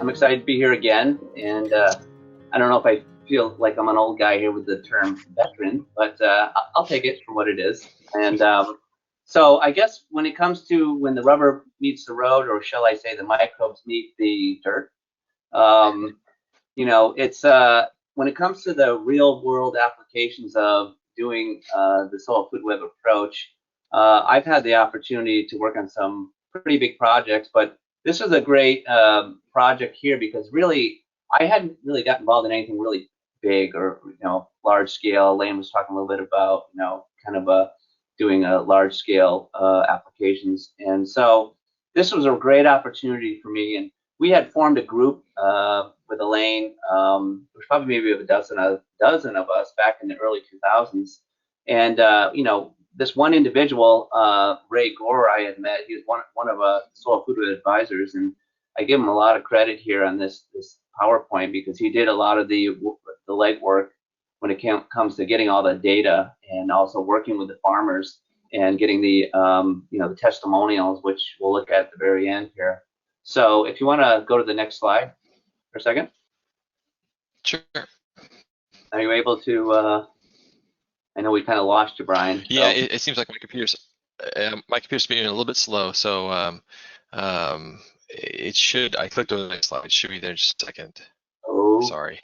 I'm excited to be here again, and I don't know if I feel like I'm an old guy here with the term veteran, but I'll take it for what it is. And so I guess when it comes to when the rubber meets the road, or shall I say the microbes meet the dirt, it's when it comes to the real world applications of doing the soil food web approach, I've had the opportunity to work on some pretty big projects, but this was a great project here because really I hadn't really got involved in anything really big or large scale. Lane was talking a little bit about kind of doing a large scale applications, and so this was a great opportunity for me. And we had formed a group with Elaine. There's probably maybe a dozen of us back in the early 2000s, and this one individual, Ray Gore, I had met. He was one of soil food advisors, and I give him a lot of credit here on this PowerPoint because he did a lot of the legwork when it comes to getting all the data and also working with the farmers and getting the the testimonials, which we'll look at the very end here. So if you want to go to the next slide for a second. Sure. Are you able to? I know we kind of lost you, Brian. So. Yeah, it seems like my computer's being a little bit slow. So it should. I clicked on the next slide. It should be there in just a second. Oh, sorry.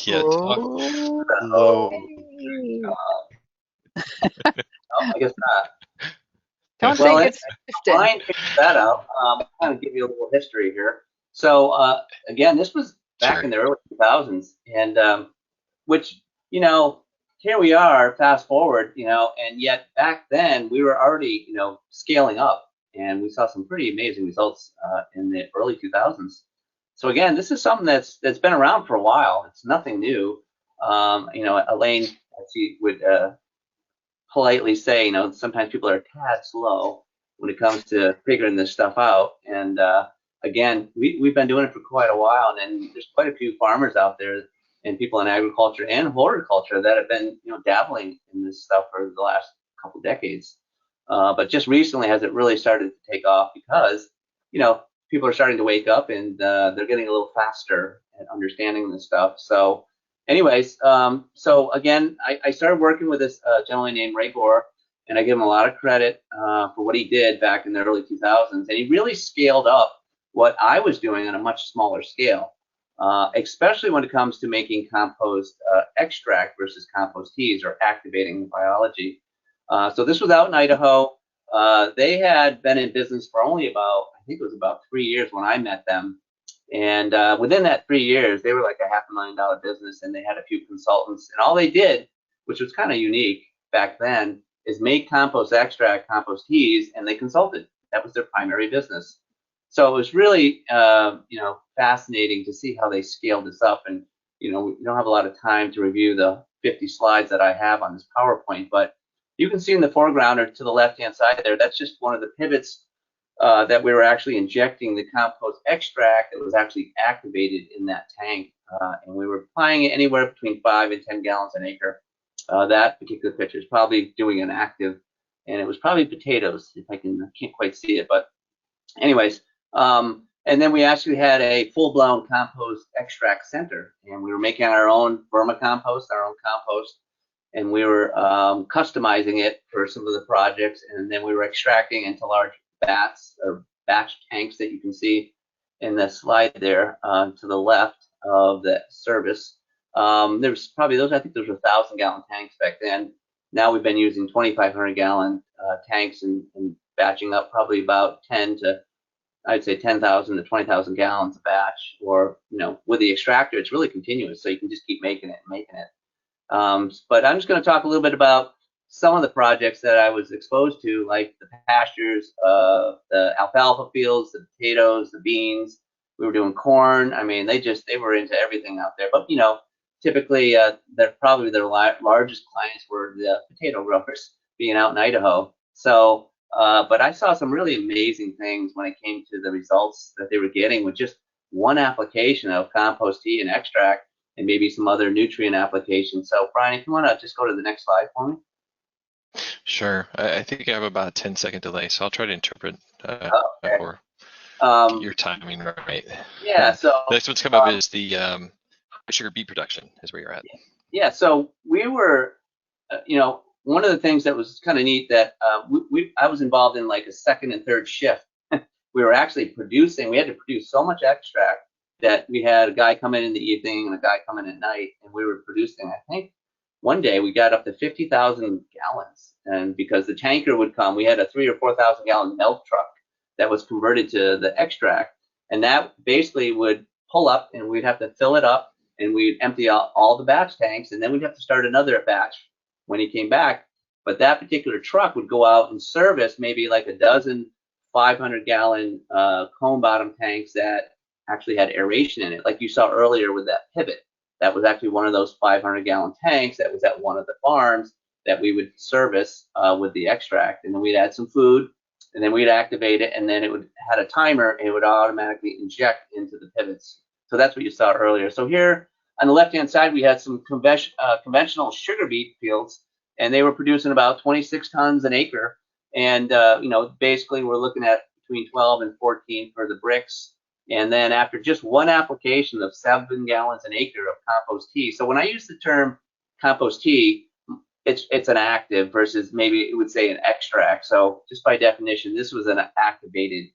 Yeah. Oh. I guess not. Don't think it's Brian figured that out. I'll kind of give you a little history here. So again, this was back in the early 2000s, and which here we are, fast forward, and yet back then we were already scaling up, and we saw some pretty amazing results in the early 2000s. So again, this is something that's been around for a while. It's nothing new. Elaine, as she would politely say, sometimes people are a tad slow when it comes to figuring this stuff out. And again, we've been doing it for quite a while, and there's quite a few farmers out there and people in agriculture and horticulture that have been dabbling in this stuff for the last couple decades. But just recently has it really started to take off because people are starting to wake up, and they're getting a little faster at understanding this stuff. So anyways, so again, I started working with this gentleman named Ray Gore, and I give him a lot of credit for what he did back in the early 2000s. And he really scaled up what I was doing on a much smaller scale, especially when it comes to making compost extract versus compost teas, or activating the biology. So this was out in Idaho. They had been in business for only I think it was about 3 years when I met them. And within that 3 years, they were like a $500,000 business, and they had a few consultants. And all they did, which was kind of unique back then, is make compost extract, compost teas, and they consulted. That was their primary business. So it was really, fascinating to see how they scaled this up. And we don't have a lot of time to review the 50 slides that I have on this PowerPoint, but you can see in the foreground or to the left-hand side there, that's just one of the pivots that we were actually injecting the compost extract that was actually activated in that tank. And we were applying it anywhere between 5 and 10 gallons an acre. That particular picture is probably doing an active, and it was probably potatoes, if I can't quite see it. But anyways, and then we actually had a full-blown compost extract center, and we were making our own vermicompost, our own compost, and we were customizing it for some of the projects, and then we were extracting into large batch tanks that you can see in the slide there to the left of the service. There's probably I think those were 1,000-gallon tanks back then. Now we've been using 2,500-gallon tanks and batching up probably about 10,000 to 20,000 gallons a batch, or with the extractor, it's really continuous, so you can just keep making it. But I'm just going to talk a little bit about some of the projects that I was exposed to, like the pastures, the alfalfa fields, the potatoes, the beans. We were doing corn. I mean, they were into everything out there. But typically, probably their largest clients were the potato growers, being out in Idaho. So, but I saw some really amazing things when it came to the results that they were getting with just one application of compost tea and extract, and maybe some other nutrient applications. So, Brian, if you want to just go to the next slide for me. Sure. I think I have about a 10-second delay, so I'll try to interpret Okay. for Your timing right. Yeah. So The next one's come up is the sugar beet production is where you're at. yeah. So we were, one of the things that was kind of neat that I was involved in like a second and third shift. We were actually producing. We had to produce so much extract that we had a guy come in the evening and a guy come in at night, and we were producing. I think one day we got up to 50,000 gallons, and because the tanker would come, we had a 3,000 or 4,000 gallon milk truck that was converted to the extract, and that basically would pull up, and we'd have to fill it up, and we'd empty out all the batch tanks, and then we'd have to start another batch when he came back. But that particular truck would go out and service maybe like a dozen 500-gallon cone bottom tanks that actually had aeration in it, like you saw earlier with that pivot. That was actually one of those 500-gallon tanks that was at one of the farms that we would service with the extract. And then we'd add some food, and then we'd activate it, and then it would had a timer, and it would automatically inject into the pivots. So that's what you saw earlier. So here on the left-hand side, we had some conventional sugar beet fields, and they were producing about 26 tons an acre. And basically we're looking at between 12 and 14 for the bricks. And then after just one application of 7 gallons an acre of compost tea. So when I use the term compost tea, it's an active versus maybe it would say an extract. So just by definition, this was an activated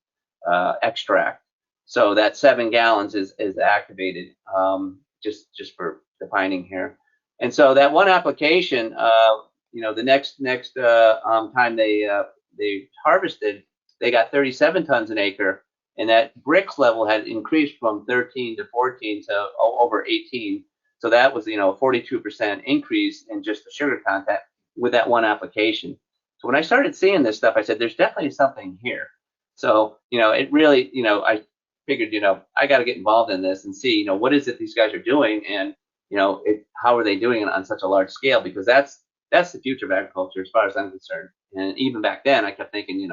extract. So that 7 gallons is activated, just for defining here. And so that one application, the next time they harvested, they got 37 tons an acre, and that bricks level had increased from 13 to 14 to over 18. So that was, a 42% increase in just the sugar content with that one application. So when I started seeing this stuff, I said, there's definitely something here. So, it really, I figured, I got to get involved in this and see, what is it these guys are doing, and, how are they doing it on such a large scale? Because that's the future of agriculture as far as I'm concerned. And even back then, I kept thinking,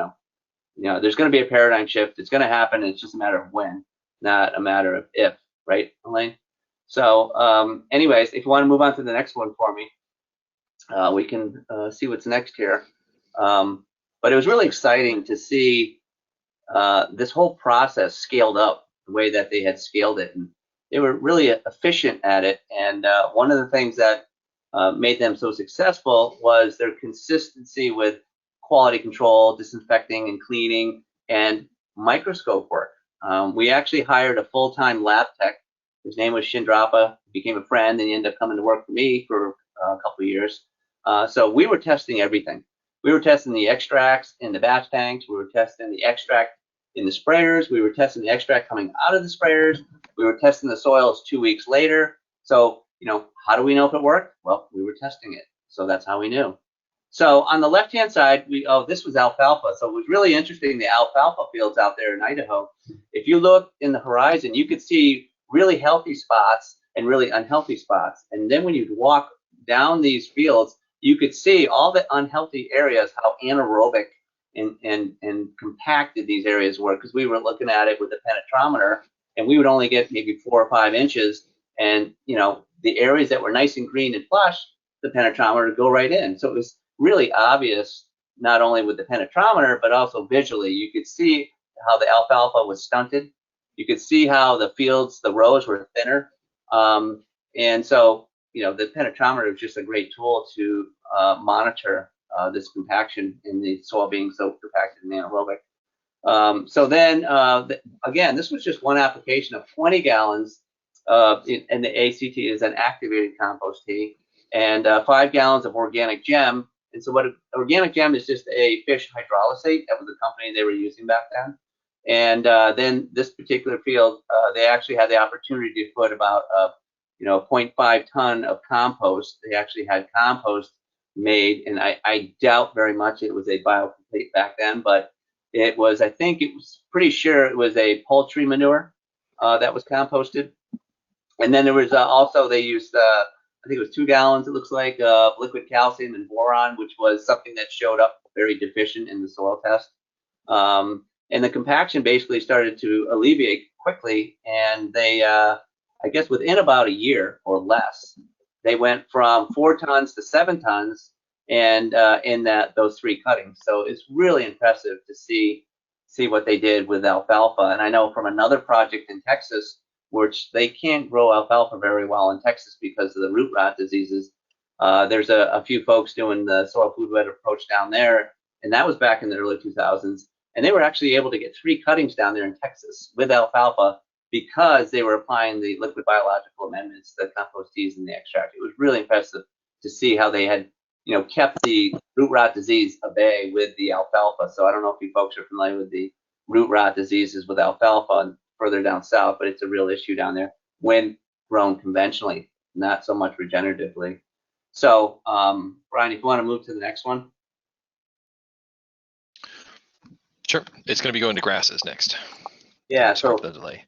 there's going to be a paradigm shift. It's going to happen. And it's just a matter of when, not a matter of if, right, Elaine? So anyways, if you want to move on to the next one for me, we can see what's next here. But it was really exciting to see this whole process scaled up the way that they had scaled it. And they were really efficient at it. And one of the things that made them so successful was their consistency with quality control, disinfecting and cleaning, and microscope work. We actually hired a full-time lab tech. His name was Shindrapa. He became a friend, and he ended up coming to work for me for a couple of years. So we were testing everything. We were testing the extracts in the batch tanks. We were testing the extract in the sprayers. We were testing the extract coming out of the sprayers. We were testing the soils 2 weeks later. So, how do we know if it worked? Well, we were testing it. So that's how we knew. So on the left-hand side, this was alfalfa. So it was really interesting, the alfalfa fields out there in Idaho. If you look in the horizon, you could see really healthy spots and really unhealthy spots. And then when you'd walk down these fields, you could see all the unhealthy areas, how anaerobic and compacted these areas were, because we were looking at it with a penetrometer, and we would only get maybe 4 or 5 inches. And, the areas that were nice and green and plush, the penetrometer would go right in. So it was really obvious, not only with the penetrometer, but also visually. You could see how the alfalfa was stunted. You could see how the fields, the rows were thinner. And so, the penetrometer was just a great tool to monitor this compaction in the soil being so compacted and anaerobic. So then, again, this was just one application of 20 gallons, and the ACT is an activated compost tea, and 5 gallons of organic gem. And so what organic gem is, just a fish hydrolysate. That was the company they were using back then. And then this particular field, they actually had the opportunity to put about 0.5 ton of compost. They actually had compost made, and I doubt very much it was a biocomplete back then, but it was, I think it was pretty sure it was a poultry manure that was composted. And then there was also, they used, I think it was 2 gallons, it looks like, of liquid calcium and boron, which was something that showed up very deficient in the soil test. And the compaction basically started to alleviate quickly, and they, I guess within about a year or less, they went from 4 tons to 7 tons, and in those 3 cuttings. So it's really impressive to see see what they did with alfalfa. And I know from another project in Texas, which they can't grow alfalfa very well in Texas because of the root rot diseases. There's a few folks doing the soil food web approach down there, and that was back in the early 2000s. And they were actually able to get 3 cuttings down there in Texas with alfalfa because they were applying the liquid biological amendments, the compost teas and the extract. It was really impressive to see how they had, kept the root rot disease at bay with the alfalfa. So I don't know if you folks are familiar with the root rot diseases with alfalfa and further down south, but it's a real issue down there when grown conventionally, not so much regeneratively. So, Brian, if you want to move to the next one. Sure. It's going to be going to grasses next. Yeah, Sorry so for the delay.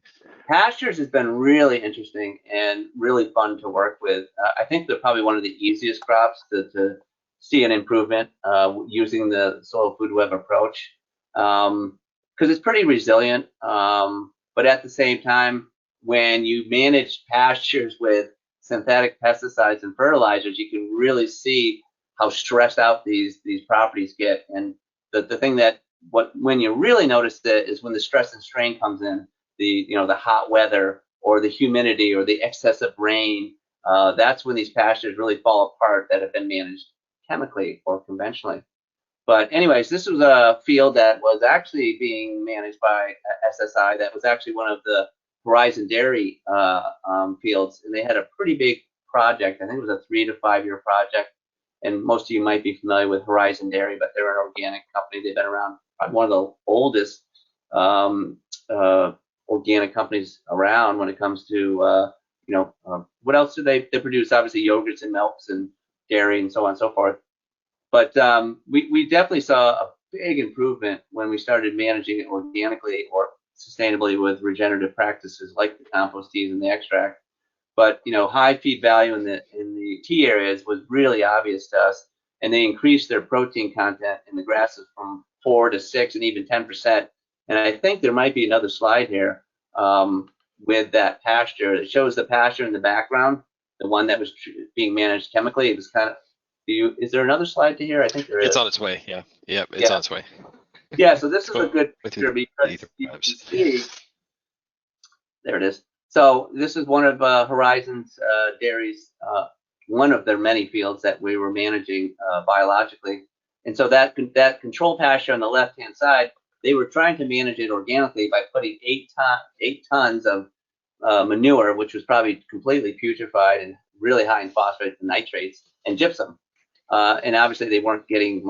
pastures has been really interesting and really fun to work with. I think they're probably one of the easiest crops to see an improvement using the soil food web approach, because it's pretty resilient. But at the same time, when you manage pastures with synthetic pesticides and fertilizers, you can really see how stressed out these properties get. And the thing that when you really notice it is when the stress and strain comes in, the hot weather or the humidity or the excessive rain. That's when these pastures really fall apart that have been managed chemically or conventionally. But anyways, this was a field that was actually being managed by SSI. That was actually one of the Horizon Dairy fields, and they had a pretty big project. I think it was a 3 to 5 year project. And most of you might be familiar with Horizon Dairy, but they're an organic company. They've been around, one of the oldest organic companies around when it comes to what else do they produce? Obviously yogurts and milks and dairy and so on and so forth. But we definitely saw a big improvement when we started managing it organically or sustainably with regenerative practices like the compost teas and the extract. But high feed value in the tea areas was really obvious to us, and they increased their protein content in the grasses from 4 to 6 and even 10%. And I think there might be another slide here with that pasture. It shows the pasture in the background, the one that was being managed chemically. It was kind of. Is there another slide to here? I think there is. It's on its way. Yeah. Yep. It's on its way. Yeah. So this is a good picture because you can see. There it is. So this is one of Horizon's Dairy's, one of their many fields that we were managing biologically. And so that control pasture on the left-hand side, they were trying to manage it organically by putting 8 tons of manure, which was probably completely putrefied and really high in phosphates and nitrates, and gypsum. And obviously they weren't getting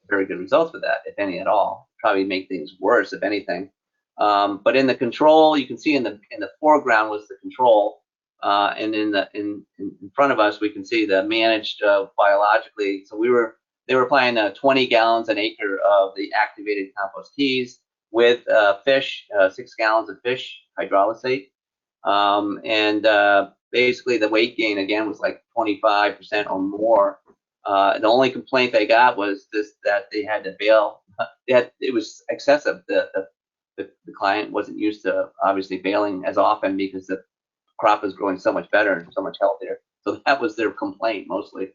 very good results with that, if any at all. Probably make things worse, if anything. But in the control, you can see in the foreground was the control, and in front of us we can see the managed biologically. So they were applying 20 gallons an acre of the activated compost teas with fish, 6 gallons of fish hydrolysate, and basically the weight gain again was like 25% or more. The only complaint they got was that they had to bale. It was excessive. The client wasn't used to obviously baling as often because the crop is growing so much better and so much healthier. So that was their complaint mostly.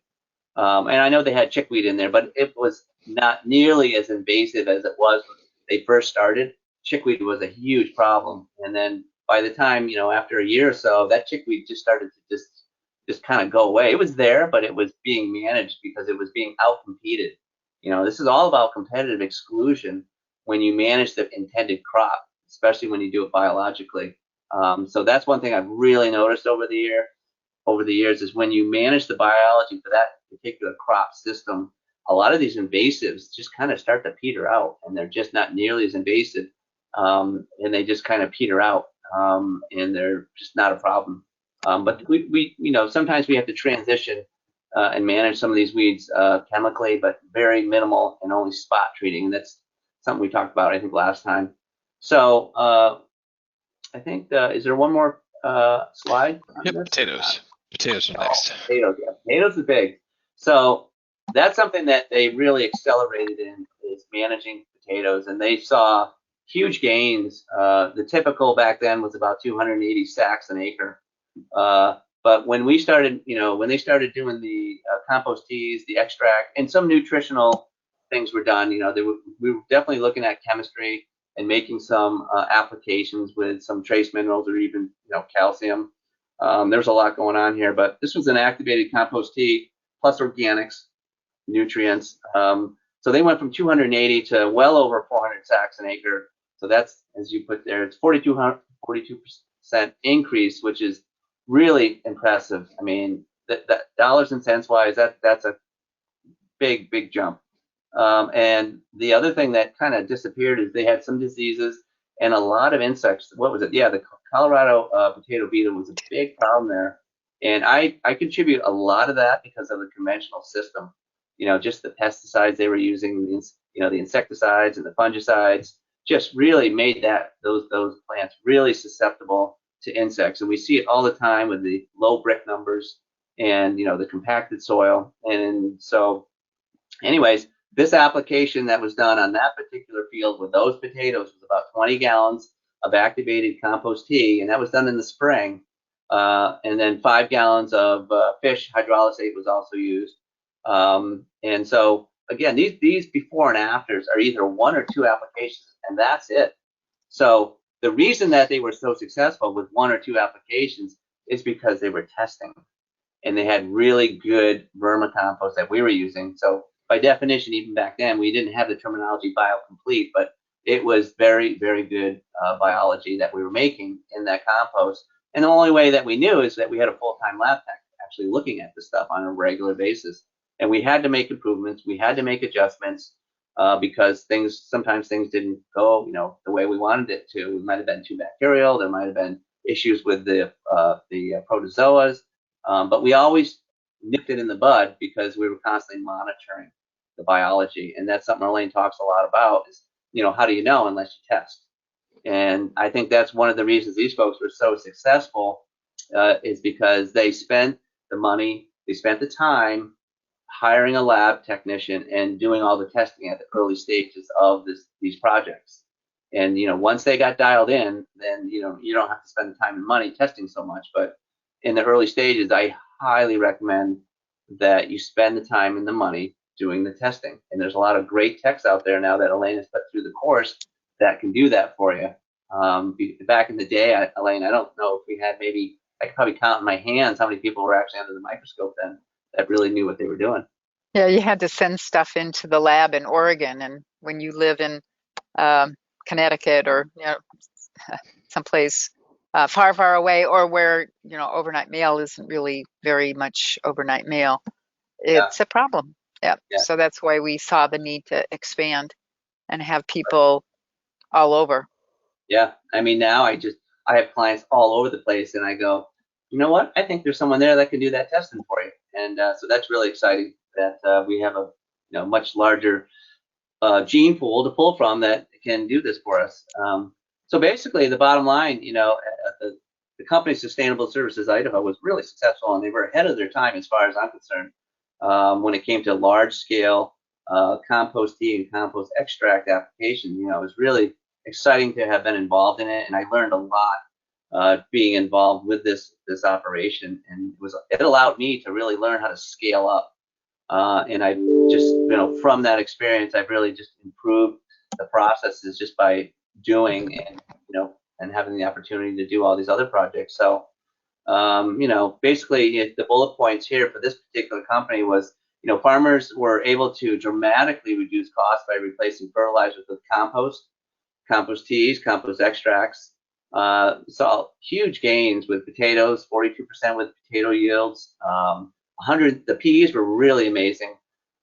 And I know they had chickweed in there, but it was not nearly as invasive as it was when they first started. Chickweed was a huge problem. And then by the time, after a year or so, that chickweed just started to just kind of go away. It was there, but it was being managed because it was being outcompeted. This is all about competitive exclusion when you manage the intended crop, especially when you do it biologically. So that's one thing I've really noticed over the years is when you manage the biology for that particular crop system, a lot of these invasives just kind of start to peter out, and they're just not nearly as invasive, and they just kind of peter out, and they're just not a problem. But we sometimes we have to transition and manage some of these weeds chemically, but very minimal and only spot treating. And that's something we talked about, I think, last time. So I think, is there one more slide? Yep, potatoes. Potatoes are next. Potatoes, yeah. Potatoes are big. So that's something that they really accelerated in, is managing potatoes. And they saw huge gains. The typical back then was about 280 sacks an acre. But when we started, when they started doing the compost teas, the extract, and some nutritional things were done, we were definitely looking at chemistry. and making some applications with some trace minerals or even calcium. There's a lot going on here, but this was an activated compost tea plus organics, nutrients. So they went from 280 to well over 400 sacks an acre. So that's, as you put there, it's 42% increase, which is really impressive. I mean, that dollars and cents wise, that's a big jump. And the other thing that kind of disappeared is they had some diseases and a lot of insects. What was it? Yeah, the Colorado potato beetle was a big problem there. And I contribute a lot of that because of the conventional system. Just the pesticides they were using, the insecticides and the fungicides just really made those plants really susceptible to insects. And we see it all the time with the low brick numbers and the compacted soil. And so anyways, this application that was done on that particular field with those potatoes was about 20 gallons of activated compost tea, and that was done in the spring. And then 5 gallons of fish hydrolysate was also used. And so again, these before and afters are either 1 or 2 applications, and that's it. So the reason that they were so successful with 1 or 2 applications is because they were testing, and they had really good vermicompost that we were using. So by definition, even back then, we didn't have the terminology biocomplete, but it was very, very good biology that we were making in that compost. And the only way that we knew is that we had a full-time lab tech actually looking at this stuff on a regular basis. And we had to make improvements. We had to make adjustments because sometimes things didn't go, the way we wanted it to. It might have been too bacterial. There might have been issues with the protozoas. But we always nipped it in the bud because we were constantly monitoring the biology. And that's something Elaine talks a lot about is, how do you know unless you test? And I think that's one of the reasons these folks were so successful is because they spent the money, they spent the time hiring a lab technician and doing all the testing at the early stages of these projects. And, once they got dialed in, then, you don't have to spend the time and money testing so much. But in the early stages, I highly recommend that you spend the time and the money doing the testing. And there's a lot of great techs out there now that Elaine has put through the course that can do that for you. Back in the day, Elaine, I don't know if we had I could probably count in my hands how many people were actually under the microscope then that really knew what they were doing. Yeah, you had to send stuff into the lab in Oregon, and when you live in Connecticut or someplace far away, or where overnight mail isn't really very much overnight mail, it's a problem. Yeah. So that's why we saw the need to expand and have people all over. Yeah, I mean, now I have clients all over the place, and I go, you know what? I think there's someone there that can do that testing for you, and so that's really exciting that we have a much larger gene pool to pull from that can do this for us. So basically, the bottom line, the company Sustainable Services Idaho was really successful, and they were ahead of their time as far as I'm concerned when it came to large-scale compost tea and compost extract application. It was really exciting to have been involved in it, and I learned a lot being involved with this operation, and it allowed me to really learn how to scale up. And I just, from that experience, I've really just improved the processes just by doing and having the opportunity to do all these other projects. So, basically the bullet points here for this particular company was, farmers were able to dramatically reduce costs by replacing fertilizers with compost teas, compost extracts. Saw huge gains with potatoes, 42% with potato yields. The peas were really amazing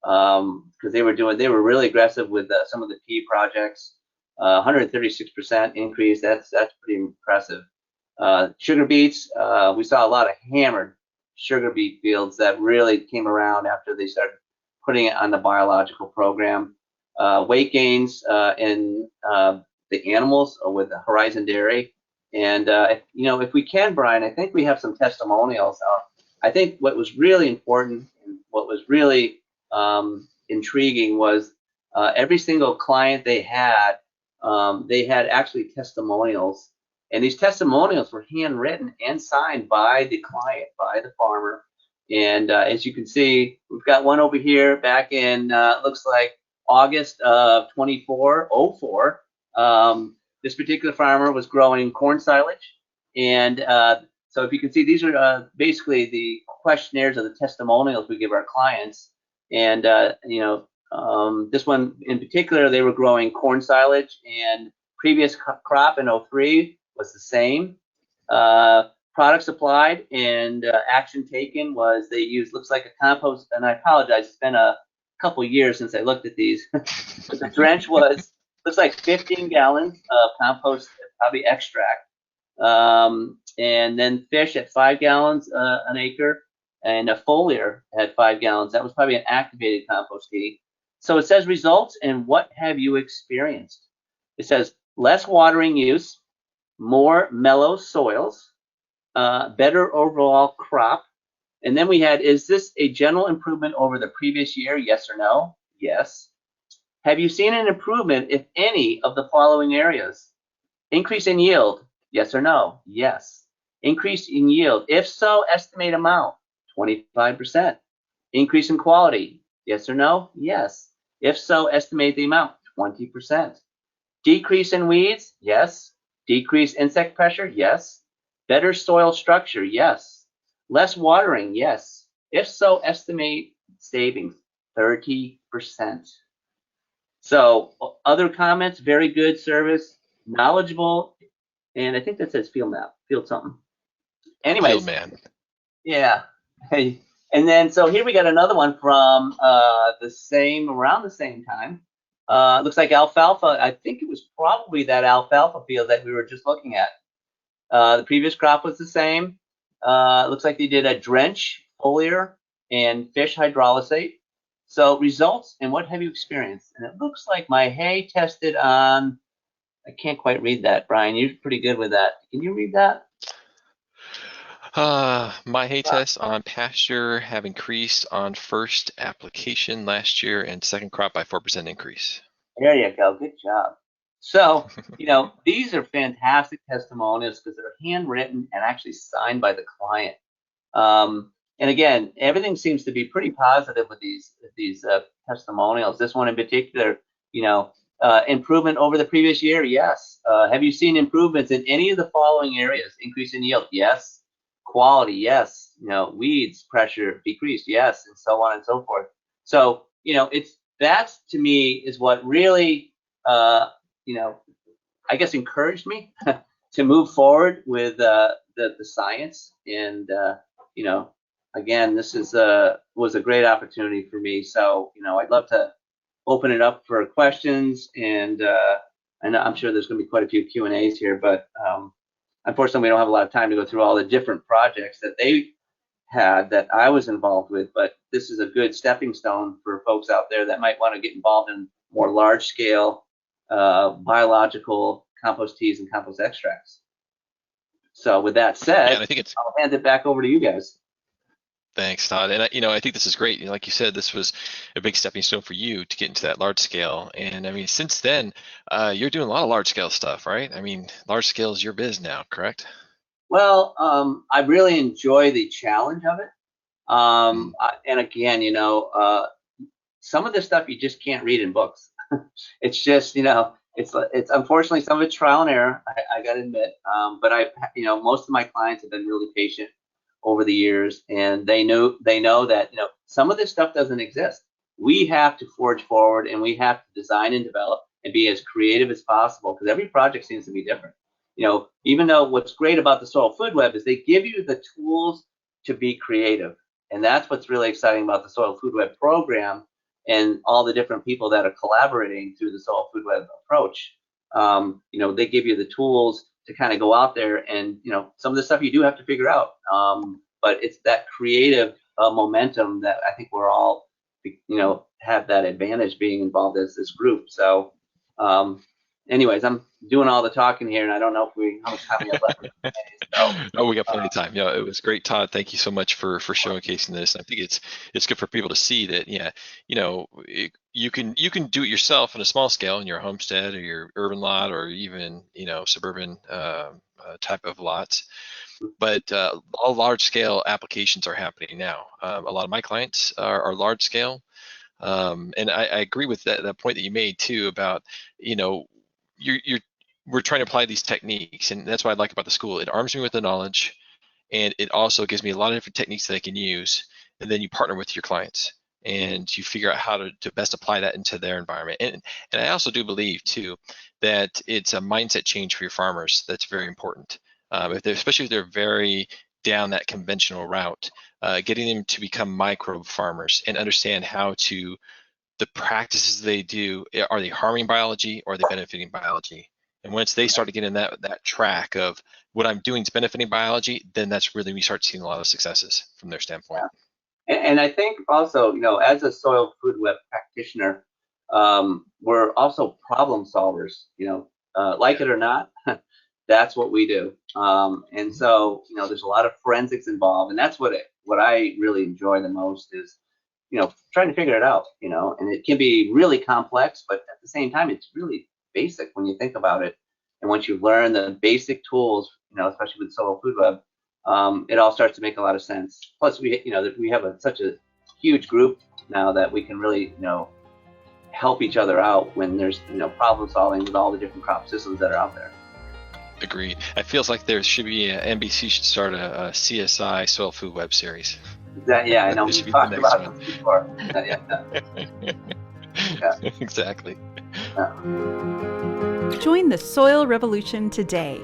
because they were really aggressive with some of the pea projects. 136% increase. That's pretty impressive. Sugar beets, we saw a lot of hammered sugar beet fields that really came around after they started putting it on the biological program. Weight gains in the animals with the Horizon Dairy. And, if we can, Brian, I think we have some testimonials. I think what was really important and what was really intriguing was every single client they had actually testimonials. And these testimonials were handwritten and signed by the client, by the farmer. And as you can see, we've got one over here back in, looks like August of 04. This particular farmer was growing corn silage, and so if you can see, these are basically the questionnaires or the testimonials we give our clients. And this one in particular, they were growing corn silage, and previous crop in 03 was the same. Products applied and action taken was they used, looks like a compost, and I apologize, it's been a couple years since I looked at these. But the drench was, looks like 15 gallons of compost, probably extract. And then fish at 5 gallons an acre, and a foliar at 5 gallons. That was probably an activated compost tea. So it says results, and what have you experienced? It says less watering use, more mellow soils, better overall crop. And then we had, is this a general improvement over the previous year? Yes or no? Yes. Have you seen an improvement, if any, of the following areas? Increase in yield? Yes or no? Yes. Increase in yield? If so, estimate amount? 25%. Increase in quality? Yes or no? Yes. If so, estimate the amount? 20%. Decrease in weeds? Yes. Decrease insect pressure? Yes. Better soil structure? Yes. Less watering? Yes. If so, estimate savings? 30%. So other comments, very good service, knowledgeable, and I think that says field map, field something. Anyways, Field man. yeah. Hey, and then so here we got another one from around the same time. Looks like alfalfa. I think it was probably that alfalfa field that we were just looking at. The previous crop was the same. Looks like they did a drench, foliar, and fish hydrolysate. So results, and what have you experienced? And it looks like my hay tested on, I can't quite read that, Brian. You're pretty good with that. Can you read that? My hay tests on pasture have increased on first application last year and second crop by 4% increase. There you go. Good job. So, these are fantastic testimonials because they're handwritten and actually signed by the client. And again, everything seems to be pretty positive with these testimonials. This one in particular, improvement over the previous year? Yes. Have you seen improvements in any of the following areas? Increase in yield? Yes. Quality? Yes. Weeds pressure decreased? Yes, and so on and so forth. So, that's to me is what really, I guess encouraged me to move forward with the science. And, again, this was a great opportunity for me. So, I'd love to open it up for questions, and I'm sure there's going to be quite a few Q&As here, but unfortunately, we don't have a lot of time to go through all the different projects that they had that I was involved with, but this is a good stepping stone for folks out there that might want to get involved in more large-scale biological compost teas and compost extracts. So with that said, Yeah, I think I'll hand it back over to you guys. Thanks, Todd. And I think this is great. Like you said, this was a big stepping stone for you to get into that large scale. And I mean, since then, you're doing a lot of large scale stuff, right? I mean, large scale is your biz now, correct? Well, I really enjoy the challenge of it. And again, some of this stuff you just can't read in books. It's just, it's unfortunately some of it's trial and error. I got to admit, but most of my clients have been really patient over the years, and they know that some of this stuff doesn't exist. We have to forge forward, and we have to design and develop and be as creative as possible, because every project seems to be different. Even though what's great about the Soil Food Web is they give you the tools to be creative, and that's what's really exciting about the Soil Food Web program and all the different people that are collaborating through the Soil Food Web approach. They give you the tools to kind of go out there, and some of the stuff you do have to figure out, but it's that creative momentum that I think we're all have that advantage being involved as this group. So anyways, I'm doing all the talking here, and I don't know how much time we have left. Oh, we got plenty of time. Yeah, it was great, Todd. Thank you so much for showcasing this. I think it's good for people to see that. Yeah, you can do it yourself on a small scale in your homestead or your urban lot, or even suburban type of lots. But all large scale applications are happening now. A lot of my clients are large scale, and I agree with that point that you made too about we're trying to apply these techniques, and that's what I like about the school. It arms me with the knowledge, and it also gives me a lot of different techniques that I can use. And then you partner with your clients, and you figure out how to best apply that into their environment. And I also do believe too that it's a mindset change for your farmers that's very important. Especially if they're very down that conventional route, getting them to become microbe farmers and understand how to the practices they do, are they harming biology or are they benefiting biology? And once they start to get in that track of what I'm doing is benefiting biology, then that's really when you start seeing a lot of successes from their standpoint. And I think also, as a soil food web practitioner, we're also problem solvers, like it or not, that's what we do. And so, there's a lot of forensics involved, and that's what I really enjoy the most is, trying to figure it out, and it can be really complex, but at the same time, it's really basic when you think about it. And once you learn the basic tools, especially with Soil Food Web, it all starts to make a lot of sense. Plus, we have such a huge group now that we can really, help each other out when there's, problem solving with all the different crop systems that are out there. Agreed. It feels like there should be NBC should start a CSI Soil Food Web series. Yeah, I know. We talked about this before. Exactly. Join the soil revolution today.